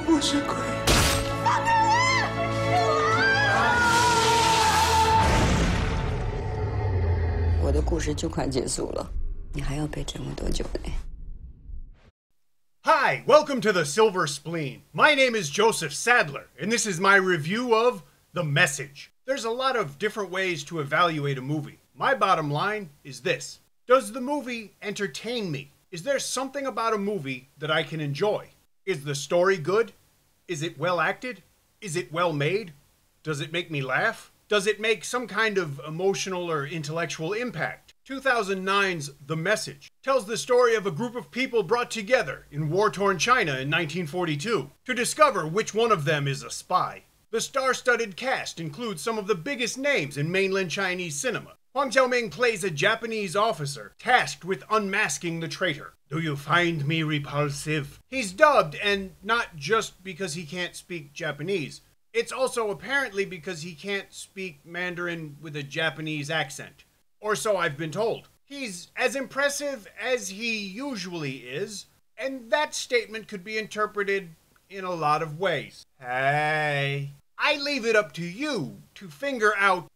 我是鬼。我的故事就快结束了，你还要被折磨多久呢？ Hi, welcome to the Silver Spleen. My name is Joseph Sadler, and this is my review of The Message. There's a lot of different ways to evaluate a movie. My bottom line is this. Does the movie entertain me? Is there something about a movie that I can enjoy? Is the story good? Is it well acted? Is it well made? Does it make me laugh? Does it make some kind of emotional or intellectual impact? 2009's The Message tells the story of a group of people brought together in war-torn China in 1942 to discover which one of them is a spy. The star-studded cast includes some of the biggest names in mainland Chinese cinema. Huang Xiaoming plays a Japanese officer tasked with unmasking the traitor. Do you find me repulsive? He's dubbed, and not just because he can't speak Japanese. It's also apparently because he can't speak Mandarin with a Japanese accent. Or so I've been told. He's as impressive as he usually is, and that statement could be interpreted in a lot of ways. Hey, I leave it up to you to figure out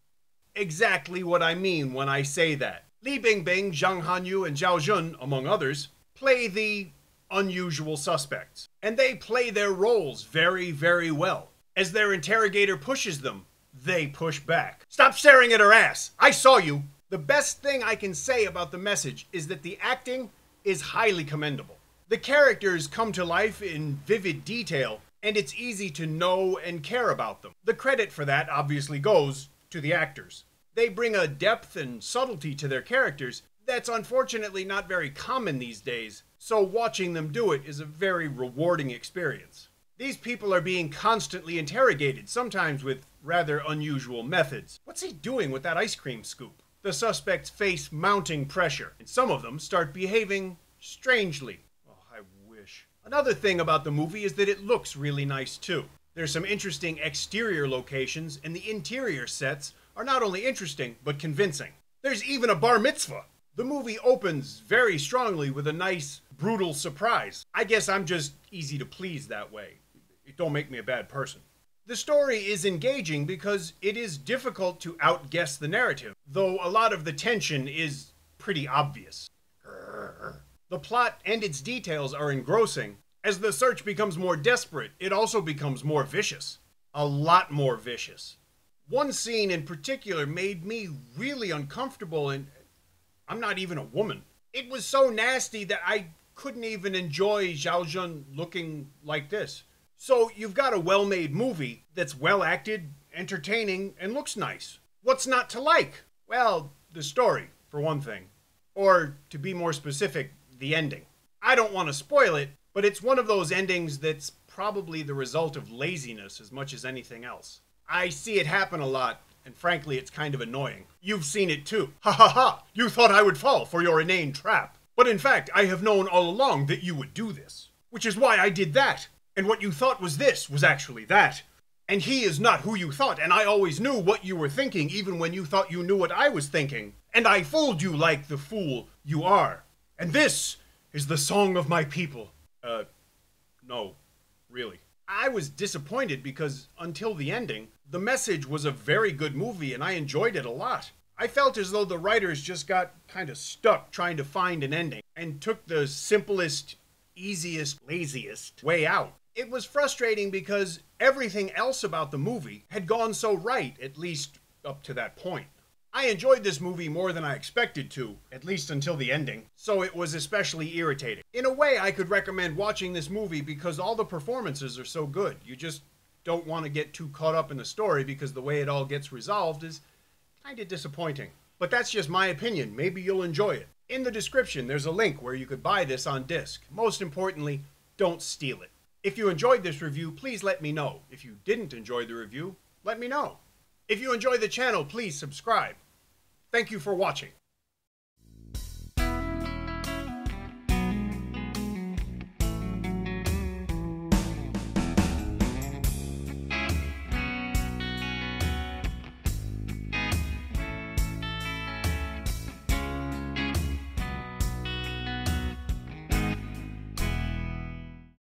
exactly what I mean when I say that. Bingbing, Zhang, Hanyu, and Zhou Xun, among others, play the unusual suspects. And they play their roles very, very well. As their interrogator pushes them, they push back. Stop staring at her ass! I saw you! The best thing I can say about The Message is that the acting is highly commendable. The characters come to life in vivid detail, and it's easy to know and care about them. The credit for that obviously goes to the actors. They bring a depth and subtlety to their characters that's unfortunately not very common these days, so watching them do it is a very rewarding experience. These people are being constantly interrogated, sometimes with rather unusual methods. What's he doing with that ice cream scoop? The suspects face mounting pressure, and some of them start behaving strangely. Oh, I wish. Another thing about the movie is that it looks really nice too. There's some interesting exterior locations, and the interior sets are not only interesting, but convincing. There's even a bar mitzvah. The movie opens very strongly with a nice, brutal surprise. I guess I'm just easy to please that way. It don't make me a bad person. The story is engaging because it is difficult to outguess the narrative, though a lot of the tension is pretty obvious. The plot and its details are engrossing. As the search becomes more desperate, it also becomes more vicious. A lot more vicious. One scene in particular made me really uncomfortable, and I'm not even a woman. It was so nasty that I couldn't even enjoy Zhou Xun looking like this. So you've got a well-made movie that's well-acted, entertaining, and looks nice. What's not to like? Well, the story, for one thing. Or, to be more specific, the ending. I don't want to spoil it, but it's one of those endings that's probably the result of laziness as much as anything else. I see it happen a lot, and frankly, it's kind of annoying. You've seen it too. Ha ha ha! You thought I would fall for your inane trap. But in fact, I have known all along that you would do this. Which is why I did that. And what you thought was this was actually that. And he is not who you thought, and I always knew what you were thinking even when you thought you knew what I was thinking. And I fooled you like the fool you are. And this is the song of my people. No, really. I was disappointed because until the ending, The Message was a very good movie and I enjoyed it a lot. I felt as though the writers just got kind of stuck trying to find an ending and took the simplest, easiest, laziest way out. It was frustrating because everything else about the movie had gone so right, at least up to that point. I enjoyed this movie more than I expected to, at least until the ending, so it was especially irritating. In a way, I could recommend watching this movie because all the performances are so good. You just don't want to get too caught up in the story because the way it all gets resolved is kind of disappointing. But that's just my opinion. Maybe you'll enjoy it. In the description, there's a link where you could buy this on disc. Most importantly, don't steal it. If you enjoyed this review, please let me know. If you didn't enjoy the review, let me know. If you enjoy the channel, please subscribe. Thank you for watching.